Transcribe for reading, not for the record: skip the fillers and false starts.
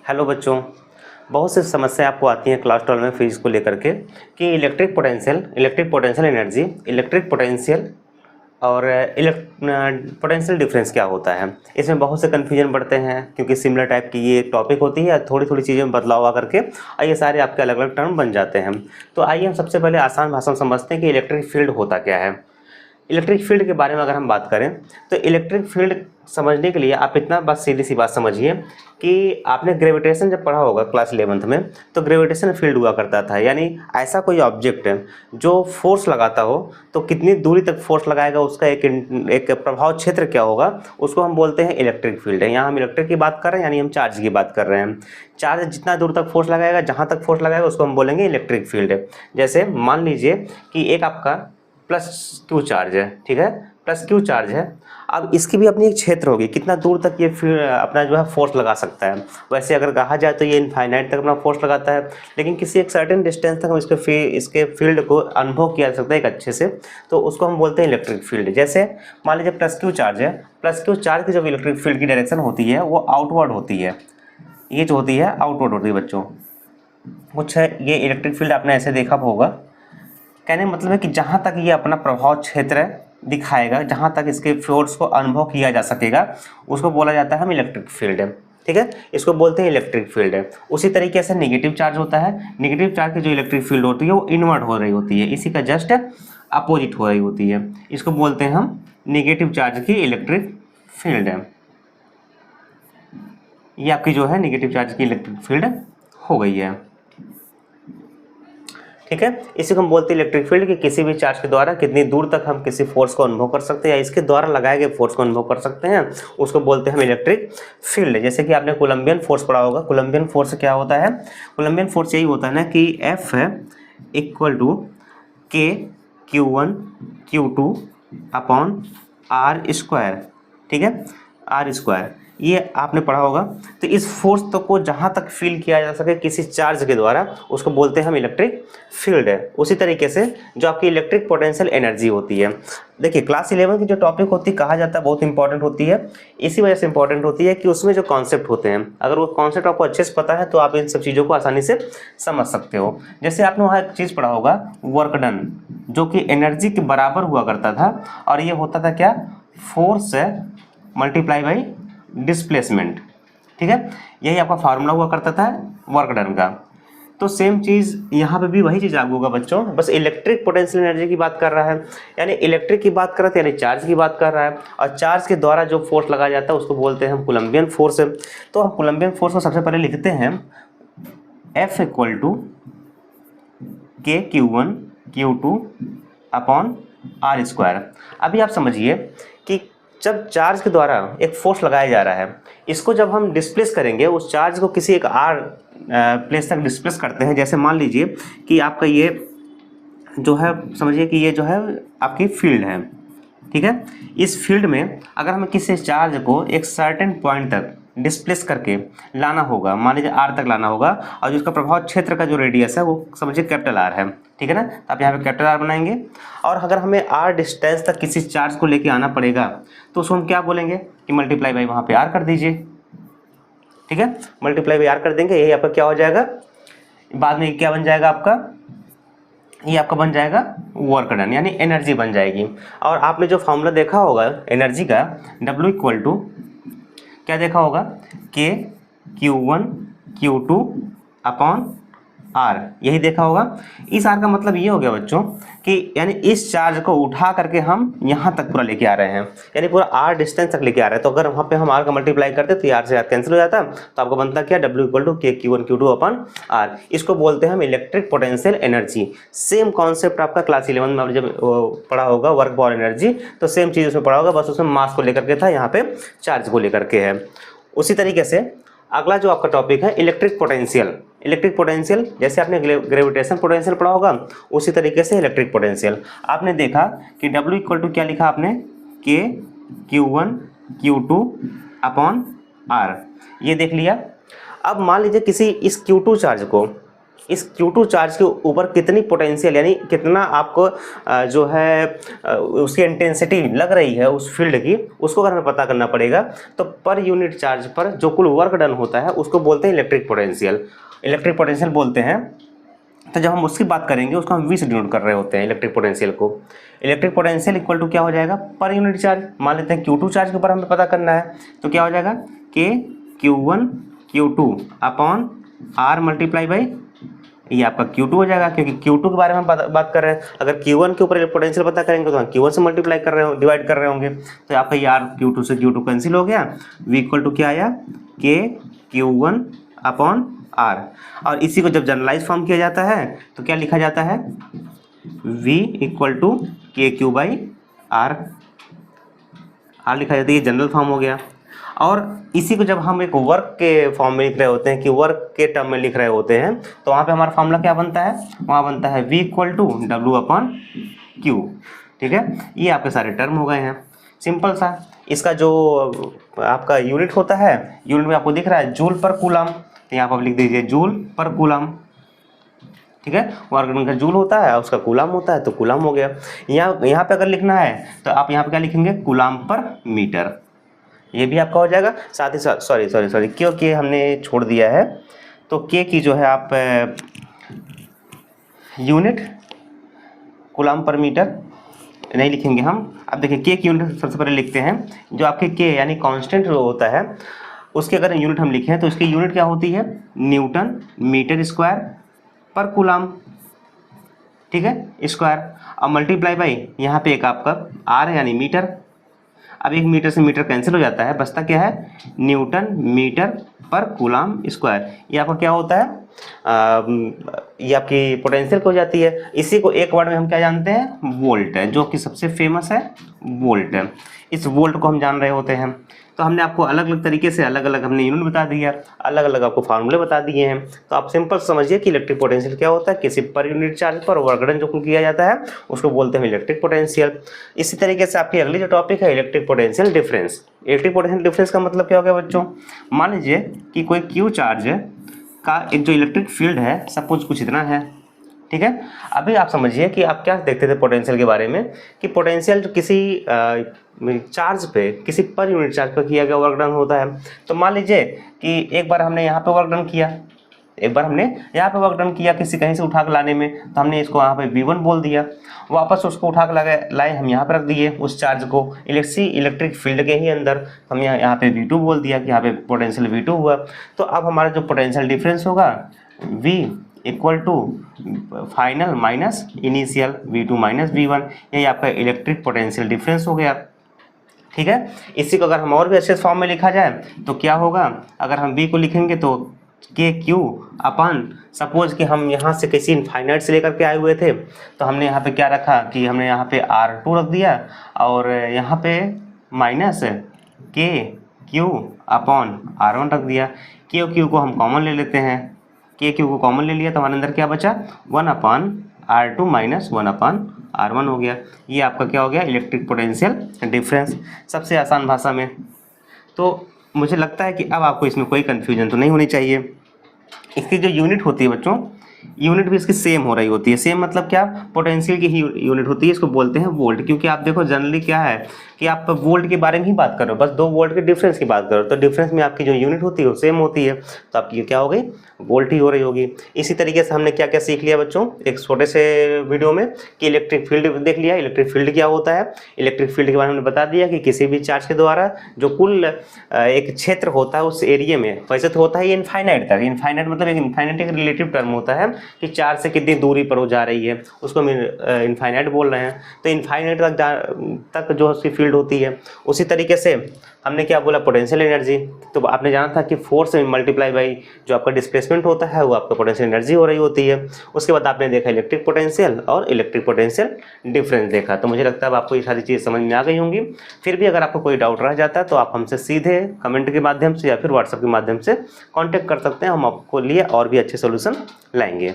Hello बच्चों। बहुत सी समस्या आपको आती हैं क्लास 12 में फिजिक्स को लेकर के कि electric potential energy, electric potential और पोटेंशियल डिफरेंस क्या होता है। इसमें बहुत से कन्फ्यूजन बढ़ते हैं क्योंकि सिमिलर टाइप की ये टॉपिक होती है। थोड़ी थोड़ी चीज़ें में बदलाव आ करके और ये सारे आपके अलग अलग टर्म बन जाते हैं। तो आइए हम सबसे पहले आसान भाषा में समझते हैं कि इलेक्ट्रिक फील्ड होता क्या है। इलेक्ट्रिक फील्ड के बारे में अगर हम बात करें तो इलेक्ट्रिक फील्ड समझने के लिए आप इतना बस सीधी सी बात समझिए कि आपने ग्रेविटेशन जब पढ़ा होगा क्लास 11th में, तो ग्रेविटेशन फील्ड हुआ करता था। यानी ऐसा कोई ऑब्जेक्ट जो फोर्स लगाता हो तो कितनी दूरी तक फोर्स लगाएगा उसका एक प्रभाव क्षेत्र क्या होगा, उसको हम बोलते हैं इलेक्ट्रिक फील्ड है। यहाँ हम इलेक्ट्रिक की बात कर रहे हैं, यानी हम चार्ज की बात कर रहे हैं। चार्ज जितना दूर तक फोर्स लगाएगा, जहाँ तक फोर्स लगाएगा, उसको हम बोलेंगे इलेक्ट्रिक फील्ड है। जैसे मान लीजिए कि एक आपका प्लस क्यू चार्ज है, ठीक है, प्लस क्यू चार्ज है। अब इसकी भी अपनी एक क्षेत्र होगी, कितना दूर तक ये अपना जो है फोर्स लगा सकता है। वैसे अगर कहा जाए तो ये इनफाइनाइट तक अपना फोर्स लगाता है, लेकिन किसी एक सर्टेन डिस्टेंस तक हम इसके फील्ड को अनुभव किया जा सकता है एक अच्छे से, तो उसको हम बोलते हैं इलेक्ट्रिक फील्ड। जैसे मान लीजिए प्लस क्यू चार्ज है, प्लस क्यू चार्ज की जो इलेक्ट्रिक फील्ड की डायरेक्शन होती है वो आउटवर्ड होती है। ये जो होती है आउटवर्ड होती है बच्चों। कुछ है ये इलेक्ट्रिक फील्ड आपने ऐसे देखा होगा। कहने का मतलब है कि जहाँ तक ये अपना प्रभाव क्षेत्र दिखाएगा, जहाँ तक इसके फोर्स को अनुभव किया जा सकेगा, उसको बोला जाता है हम इलेक्ट्रिक फील्ड है। ठीक है, इसको बोलते हैं इलेक्ट्रिक फील्ड है। उसी तरीके से नेगेटिव चार्ज होता है। नेगेटिव चार्ज की जो इलेक्ट्रिक फील्ड होती है वो इनवर्ट हो रही होती है, इसी का जस्ट अपोजिट हो रही होती है। इसको बोलते हैं हम नेगेटिव चार्ज की इलेक्ट्रिक फील्ड है। ये आपकी जो है नेगेटिव चार्ज की इलेक्ट्रिक फील्ड हो गई है। ठीक है, इसी को हम बोलते हैं इलेक्ट्रिक फील्ड कि किसी भी चार्ज के द्वारा कितनी दूर तक हम किसी फोर्स को अनुभव कर सकते हैं या इसके द्वारा लगाए गए फोर्स को अनुभव कर सकते हैं, उसको बोलते हैं हम इलेक्ट्रिक फील्ड। जैसे कि आपने कोलंबियन फोर्स पढ़ा होगा। कोलंबियन फोर्स क्या होता है? कोलंबियन फोर्स यही होता है ना कि F है इक्वल टू के Q1 Q2 upon are square. ठीक है, आर स्क्वायर ये आपने पढ़ा होगा। तो इस फोर्स तो को जहाँ तक फील किया जा सके किसी चार्ज के द्वारा, उसको बोलते हैं हम इलेक्ट्रिक फील्ड है। उसी तरीके से जो आपकी इलेक्ट्रिक पोटेंशियल एनर्जी होती है, देखिए क्लास 11 की जो टॉपिक होती है कहा जाता है बहुत इंपॉर्टेंट होती है। इसी वजह से इंपॉर्टेंट होती है कि उसमें जो कॉन्सेप्ट होते हैं, अगर वो कॉन्सेप्ट आपको अच्छे से पता है तो आप इन सब चीज़ों को आसानी से समझ सकते हो। जैसे आपने वहाँ एक चीज़ पढ़ा होगा वर्क डन, जो कि एनर्जी के बराबर हुआ करता था, और ये होता था क्या? Force multiply by displacement. ठीक है, यही आपका फार्मूला हुआ करता था वर्क डन का। तो सेम चीज़ यहाँ पे भी वही चीज़ लागू होगा बच्चों, बस इलेक्ट्रिक पोटेंशियल एनर्जी की बात कर रहा है, यानी इलेक्ट्रिक की बात कर रहा है, यानी चार्ज की बात कर रहा है। और चार्ज के द्वारा जो फोर्स लगाया जाता है उसको बोलते हैं हम कोलंबियन फोर्स। तो हम कोलंबियन फोर्स को सबसे पहले लिखते हैं F इक्वल टू के Q1 Q2 upon are square. अभी आप समझिए कि जब चार्ज के द्वारा एक फोर्स लगाया जा रहा है, इसको जब हम डिस्प्लेस करेंगे, उस चार्ज को किसी एक आर प्लेस तक डिस्प्लेस करते हैं। जैसे मान लीजिए कि आपका ये जो है, समझिए कि ये जो है आपकी फील्ड है। ठीक है, इस फील्ड में अगर हमें किसी चार्ज को एक सर्टेन पॉइंट तक डिस्प्लेस करके लाना होगा, मान लीजिए आर तक लाना होगा, और जिसका प्रभाव क्षेत्र का जो रेडियस है वो समझिए कैपिटल आर है। ठीक है ना, तो आप यहाँ पे कैपिटल आर बनाएंगे। और अगर हमें आर डिस्टेंस तक किसी चार्ज को लेके आना पड़ेगा तो उसको हम क्या बोलेंगे कि मल्टीप्लाई बाई वहाँ पे आर कर दीजिए। ठीक है, मल्टीप्लाई बाई आर कर देंगे, यही आपका क्या हो जाएगा, बाद में क्या बन जाएगा आपका, ये आपका बन जाएगा वर्क डन, यानी एनर्जी बन जाएगी। और आपने जो फॉर्मूला देखा होगा एनर्जी का, W इक्वल टू क्या देखा होगा, के Q1 Q2 अपॉन आर, यही देखा होगा। इस आर का मतलब ये हो गया बच्चों कि यानी इस चार्ज को उठा करके हम यहाँ तक पूरा लेके आ रहे हैं, यानी पूरा आर डिस्टेंस तक लेके आ रहे हैं। तो अगर वहाँ पे हम आर का मल्टीप्लाई करते तो आर से आर कैंसिल हो जाता, तो आपको बनता क्या, W इक्वल टू के Q1 Q2 अपॉन आर। इसको बोलते हैं हम electric potential energy. Same concept आपका क्लास 11 में जब पढ़ा होगा वर्क बॉल एनर्जी, तो सेम चीज़ उसमें पढ़ा होगा, बस उसमें मास को लेकर के था, यहाँ पे चार्ज को लेकर के है। उसी तरीके से अगला जो आपका टॉपिक है इलेक्ट्रिक पोटेंशियल। इलेक्ट्रिक पोटेंशियल जैसे आपने ग्रेविटेशन पोटेंशियल पढ़ा होगा, उसी तरीके से इलेक्ट्रिक पोटेंशियल। आपने देखा कि W इक्वल टू क्या लिखा आपने, के Q1 Q2 अपॉन आर, ये देख लिया। अब मान लीजिए किसी इस Q2 चार्ज को इस Q2 चार्ज के ऊपर कितनी पोटेंशियल यानी कितना आपको जो है उसकी इंटेंसिटी लग रही है उस फील्ड की, उसको अगर हमें पता करना पड़ेगा तो पर यूनिट चार्ज पर जो कुल वर्क डन होता है उसको बोलते हैं इलेक्ट्रिक पोटेंशियल। इलेक्ट्रिक पोटेंशियल बोलते हैं। तो जब हम उसकी बात करेंगे उसको हम V से डिनोट कर रहे होते हैं इलेक्ट्रिक पोटेंशियल को। इलेक्ट्रिक पोटेंशियल इक्वल टू क्या हो जाएगा, पर यूनिट चार्ज। मान लेते हैं Q2 चार्ज के ऊपर हमें पता करना है तो क्या हो जाएगा, K Q1 Q2 upon R multiply by ये आपका Q2 हो जाएगा, क्योंकि Q2 के बारे में हम बात कर रहे हैं। अगर Q1 के ऊपर पोटेंशियल पता करेंगे तो हम Q1 से मल्टीप्लाई कर रहे हो, डिवाइड कर रहे होंगे, तो आपका ये R Q2 से Q2 कैंसिल हो गया। V इक्वल टू क्या आया, K Q1 अपॉन R। और इसी को जब जनरलाइज फॉर्म किया जाता है तो क्या लिखा जाता है, V इक्वल टू के क्यू बाई R लिखा जाता है, ये जनरल फॉर्म हो गया। और इसी को जब हम एक वर्क के फॉर्म में लिख रहे होते हैं कि वर्क के टर्म में लिख रहे होते हैं तो वहाँ पे हमारा फॉर्मूला क्या बनता है, वहाँ बनता है V equal to W upon Q। ठीक है, ये आपके सारे टर्म हो गए हैं, सिंपल सा। इसका जो आपका यूनिट होता है, यूनिट में आपको दिख रहा है जूल पर कूलम, तो यहाँ पर आप लिख दीजिए जूल पर कूलम। ठीक है, वर्क डन का जूल होता है, उसका कूलम होता है तो कूलम हो गया। यहाँ पे अगर लिखना है तो आप यहाँ पे क्या लिखेंगे, कूलम पर मीटर, ये भी आपका हो जाएगा। साथ ही साथ सॉरी क्योंकि हमने छोड़ दिया है तो के की जो है आप यूनिट कूलम पर मीटर नहीं लिखेंगे हम। अब देखिए के की यूनिट सबसे पहले लिखते हैं, जो आपके के यानी कांस्टेंट जो होता है उसके अगर यूनिट हम लिखें तो इसकी यूनिट क्या होती है, न्यूटन मीटर स्क्वायर पर कूलम। ठीक है, स्क्वायर और मल्टीप्लाई बाई यहाँ पे एक आपका आर यानी मीटर। अब एक मीटर से मीटर कैंसिल हो जाता है, बचता क्या है, न्यूटन मीटर पर कूलम स्क्वायर। ये आपका क्या होता है, ये आपकी पोटेंशियल हो जाती है। इसी को एक वर्ड में हम क्या जानते हैं, वोल्ट है, जो कि सबसे फेमस है वोल्ट है। इस वोल्ट को हम जान रहे होते हैं। तो हमने आपको अलग अलग तरीके से अलग अलग हमने यूनिट बता दिया, अलग अलग आपको फार्मूले बता दिए हैं। तो आप सिंपल समझिए कि इलेक्ट्रिक पोटेंशियल क्या होता है, किसी पर यूनिट चार्ज पर वर्क डन जो किया जाता है उसको बोलते हैं इलेक्ट्रिक पोटेंशियल। इसी तरीके से आपकी अगली जो टॉपिक है electric potential difference. Electric potential difference का मतलब क्या हो गया बच्चों, मान लीजिए कि कोई क्यू चार्ज का एक जो इलेक्ट्रिक फील्ड है सपोज कुछ इतना है। ठीक है, अभी आप समझिए कि आप क्या देखते थे पोटेंशियल के बारे में, कि पोटेंशियल किसी चार्ज पे, किसी पर यूनिट चार्ज पर किया गया वर्क डन होता है। तो मान लीजिए कि एक बार हमने यहाँ पे वर्क डन किया, एक बार हमने यहाँ पे वर्क डन किया किसी कहीं से उठा के लाने में, तो हमने इसको यहाँ पे V1 बोल दिया। वापस उसको उठा के लाए हम यहाँ पे रख दिए उस चार्ज को इलेक्ट्रिक फील्ड के ही अंदर, हम यहाँ पे V2 बोल दिया कि यहाँ पे पोटेंशियल V2 हुआ। तो अब हमारा जो पोटेंशियल डिफरेंस होगा V equal to final minus initial V2 minus V1, यही आपका इलेक्ट्रिक पोटेंशियल डिफरेंस हो गया। ठीक है, इसी को अगर हम और भी अच्छे फॉर्म में लिखा जाए तो क्या होगा, अगर हम V को लिखेंगे तो के क्यू अपन, सपोज कि हम यहाँ से किसी इनफाइनाइट से लेकर के आए हुए थे तो हमने यहाँ पे क्या रखा कि हमने यहाँ पे R2 रख दिया और यहाँ पे माइनस के क्यू अपॉन R1 रख दिया। के क्यू को हम कॉमन ले लेते हैं, के क्यू को कॉमन ले लिया तो हमारे अंदर क्या बचा, 1/R2 माइनस 1/R1 हो गया। ये आपका क्या हो गया, इलेक्ट्रिक पोटेंशियल डिफरेंस, सबसे आसान भाषा में। तो मुझे लगता है कि अब आपको इसमें कोई कन्फ्यूजन तो नहीं होनी चाहिए। इसकी जो यूनिट होती है बच्चों, यूनिट भी इसकी सेम हो रही होती है। सेम मतलब क्या, पोटेंशियल की ही यूनिट होती है, इसको बोलते हैं वोल्ट। क्योंकि आप देखो जनरली क्या है कि आप वोल्ट के बारे में ही बात करो, बस 2 वोल्ट के डिफरेंस की बात करो, तो डिफरेंस में आपकी जो यूनिट होती है वो सेम होती है, तो आपकी क्या हो गई, वोल्ट ही हो रही होगी। इसी तरीके से हमने क्या क्या सीख लिया बच्चों एक छोटे से वीडियो में, कि इलेक्ट्रिक फील्ड देख लिया। इलेक्ट्रिक फील्ड क्या होता है, इलेक्ट्रिक फील्ड के बारे में बता दिया कि किसी भी चार्ज के द्वारा जो कुल एक क्षेत्र होता है उस एरिया में, वैसे तो होता है इनफाइनाइट तक। इनफाइनाइट मतलब एक इनफाइनाइट एक रिलेटिव टर्म होता है कि चार्ज से कितनी दूरी पर वो जा रही है, उसको हम इनफाइनाइट बोल रहे हैं। तो इनफाइनाइट तक जो उसकी फील्ड होती है, उसी तरीके से हमने क्या बोला, पोटेंशियल एनर्जी। तो आपने जाना था कि फोर्स मल्टीप्लाई बाई जो आपका डिस्प्लेसमेंट होता है वो आपका पोटेंशियल एनर्जी हो रही होती है। उसके बाद आपने देखा इलेक्ट्रिक पोटेंशियल और इलेक्ट्रिक पोटेंशियल डिफरेंस देखा। तो मुझे लगता है अब आपको ये सारी चीज़ समझ में आ गई होंगी। फिर भी अगर आपको कोई डाउट रह जाता है तो आप हमसे सीधे कमेंट के माध्यम से या फिर व्हाट्सएप के माध्यम से कॉन्टैक्ट कर सकते हैं, हम आपको लिए और भी अच्छे सोल्यूशन लाएंगे।